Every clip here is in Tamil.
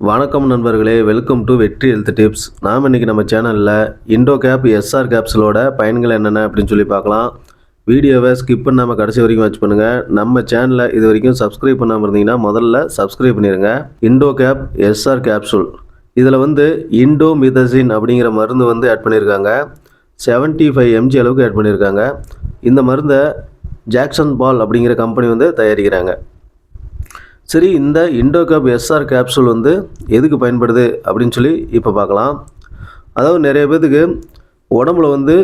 வணக்கம் நண்பர்களே, வெல்கம் டு வெற்றி ஹெல்த் டிப்ஸ். நாம் இன்றைக்கி நம்ம சேனலில் இண்டோகேப் எஸ்ஆர் கேப்சூலோட பயன்கள் என்னென்ன அப்படின்னு சொல்லி பார்க்கலாம். வீடியோவை ஸ்கிப் பண்ணாமல் கடைசி வரைக்கும் வாட்ச் பண்ணுங்கள். நம்ம சேனலை இது வரைக்கும் சப்ஸ்கிரைப் பண்ணாமல் இருந்தீங்கன்னா முதல்ல சப்ஸ்கிரைப் பண்ணிடுங்க. இண்டோகேப் எஸ்ஆர் கேப்சூல் இதில் இண்டோமிதசின் அப்படிங்கிற மருந்து ஆட் பண்ணியிருக்காங்க. 75 mg அளவுக்கு ஆட் பண்ணியிருக்காங்க. இந்த மருந்தை ஜாக்சன் பால் அப்படிங்கிற கம்பெனி தயாரிக்கிறாங்க. சரி, இந்த இண்டோகேப் எஸ்ஆர் கேப்சூல் எதுக்கு பயன்படுது அப்படின்னு சொல்லி இப்போ பார்க்கலாம். அதாவது நிறைய பேர்த்துக்கு உடம்புல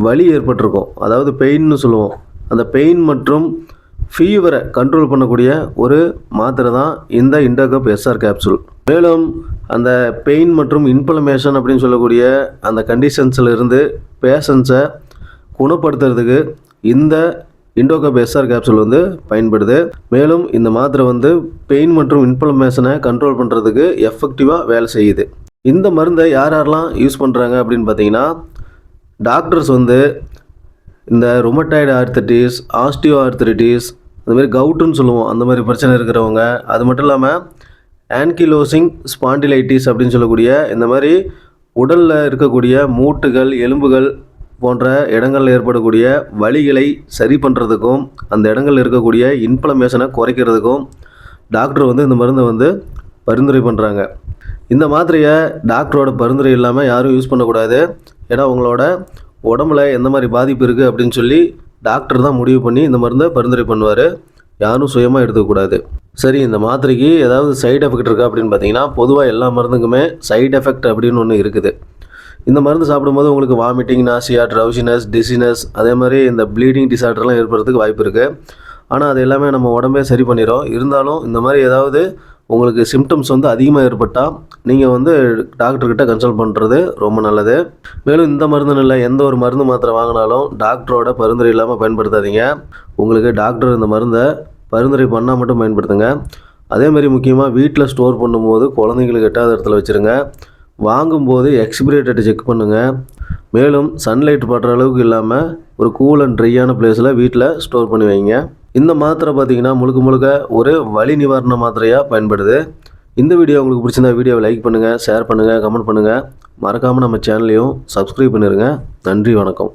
வலி ஏற்பட்டிருக்கும், அதாவது பெயின்னு சொல்லுவோம். அந்த பெயின் மற்றும் ஃபீவரை கண்ட்ரோல் பண்ணக்கூடிய ஒரு மாத்திரை தான் இந்த இண்டோகேப் எஸ்ஆர் கேப்சூல். மேலும் அந்த பெயின் மற்றும் இன்ஃப்ளமேஷன் அப்படின்னு சொல்லக்கூடிய அந்த கண்டிஷன்ஸில் இருந்து பேஷண்ட்ஸை குணப்படுத்துறதுக்கு இந்த இண்டோகேப் எஸ்ஆர் கேப்சூல் பயன்படுது. மேலும் இந்த மாத்திரை பெயின் மற்றும் இன்ஃப்ளமேஷனை கண்ட்ரோல் பண்ணுறதுக்கு எஃபெக்டிவாக வேலை செய்யுது. இந்த மருந்தை யாரெல்லாம் யூஸ் பண்ணுறாங்க அப்படின்னு பார்த்தீங்கன்னா, டாக்டர்ஸ் இந்த ருமட்டாய்டு ஆர்த்தரைட்டிஸ், ஆஸ்டியோ ஆர்த்தரைட்டிஸ், அதுமாதிரி கவுட்டுன்னு சொல்லுவோம், அந்த மாதிரி பிரச்சனை இருக்கிறவங்க, அது மட்டும் இல்லாமல் ஆன்கிலோசிங் ஸ்பாண்டிலைட்டிஸ் அப்படின்னு சொல்லக்கூடிய இந்த மாதிரி உடலில் இருக்கக்கூடிய மூட்டுகள், எலும்புகள் போன்ற இடங்களில் ஏற்படக்கூடிய வலிகளை சரி பண்ணுறதுக்கும் அந்த இடங்களில் இருக்கக்கூடிய இன்ஃப்ளமேஷனை குறைக்கிறதுக்கும் டாக்டர் இந்த மருந்தை பரிந்துரை பண்ணுறாங்க. இந்த மாத்திரையை டாக்டரோட பரிந்துரை இல்லாமல் யாரும் யூஸ் பண்ணக்கூடாது. ஏன்னா உங்களோட உடம்புல எந்த மாதிரி பாதிப்பு இருக்குது அப்படின்னு சொல்லி டாக்டர் தான் முடிவு பண்ணி இந்த மருந்தை பரிந்துரை பண்ணுவார். யாரும் சுயமாக எடுத்துக்கக்கூடாது. சரி, இந்த மாத்திரைக்கு ஏதாவது சைடு எஃபெக்ட் இருக்கா அப்படின்னு பார்த்தீங்கன்னா, பொதுவாக எல்லா மருந்துக்குமே சைடு எஃபெக்ட் அப்படின்னு ஒன்று இருக்குது. இந்த மருந்து சாப்பிடும்போது உங்களுக்கு வாமிட்டிங், நாசியா, ட்ரவுசினஸ், டிசினஸ், அதே மாதிரி இந்த ப்ளீடிங் டிசார்டர்லாம் ஏற்படுறதுக்கு வாய்ப்பு இருக்குது. ஆனால் அது எல்லாமே நம்ம உடம்பே சரி பண்ணிடும். இருந்தாலும் இந்த மாதிரி ஏதாவது உங்களுக்கு சிம்டம்ஸ் அதிகமாக ஏற்பட்டால் நீங்கள் டாக்டர்கிட்ட கன்சல்ட் பண்ணுறது ரொம்ப நல்லது. மேலும் இந்த மருந்துன்னு இல்லை, எந்த ஒரு மருந்து மாத்திரை வாங்கினாலும் டாக்டரோட பரிந்துரை இல்லாமல் பயன்படுத்தாதீங்க. உங்களுக்கு டாக்டர் இந்த மருந்தை பரிந்துரை பண்ணால் மட்டும் பயன்படுத்துங்க. அதேமாதிரி முக்கியமாக வீட்டில் ஸ்டோர் பண்ணும்போது குழந்தைங்களுக்கு எட்டாத இடத்துல வச்சுருங்க. வாங்கும்போது எக்ஸ்பிரி டேட்டை செக் பண்ணுங்கள். மேலும் சன்லைட் படுற அளவுக்கு இல்லாமல் ஒரு கூல் அண்ட் ட்ரையான பிளேஸில் வீட்டில் ஸ்டோர் பண்ணி வைங்க. இந்த மாத்திரை பார்த்திங்கன்னா முழுக்க ஒரு வலி நிவாரண மாத்திரையாக பயன்படுது. இந்த வீடியோ உங்களுக்கு பிடிச்சிருந்தா வீடியோவை லைக் பண்ணுங்கள், ஷேர் பண்ணுங்கள், கமெண்ட் பண்ணுங்கள். மறக்காமல் நம்ம சேனலையும் சப்ஸ்கிரைப் பண்ணிடுங்க. நன்றி, வணக்கம்.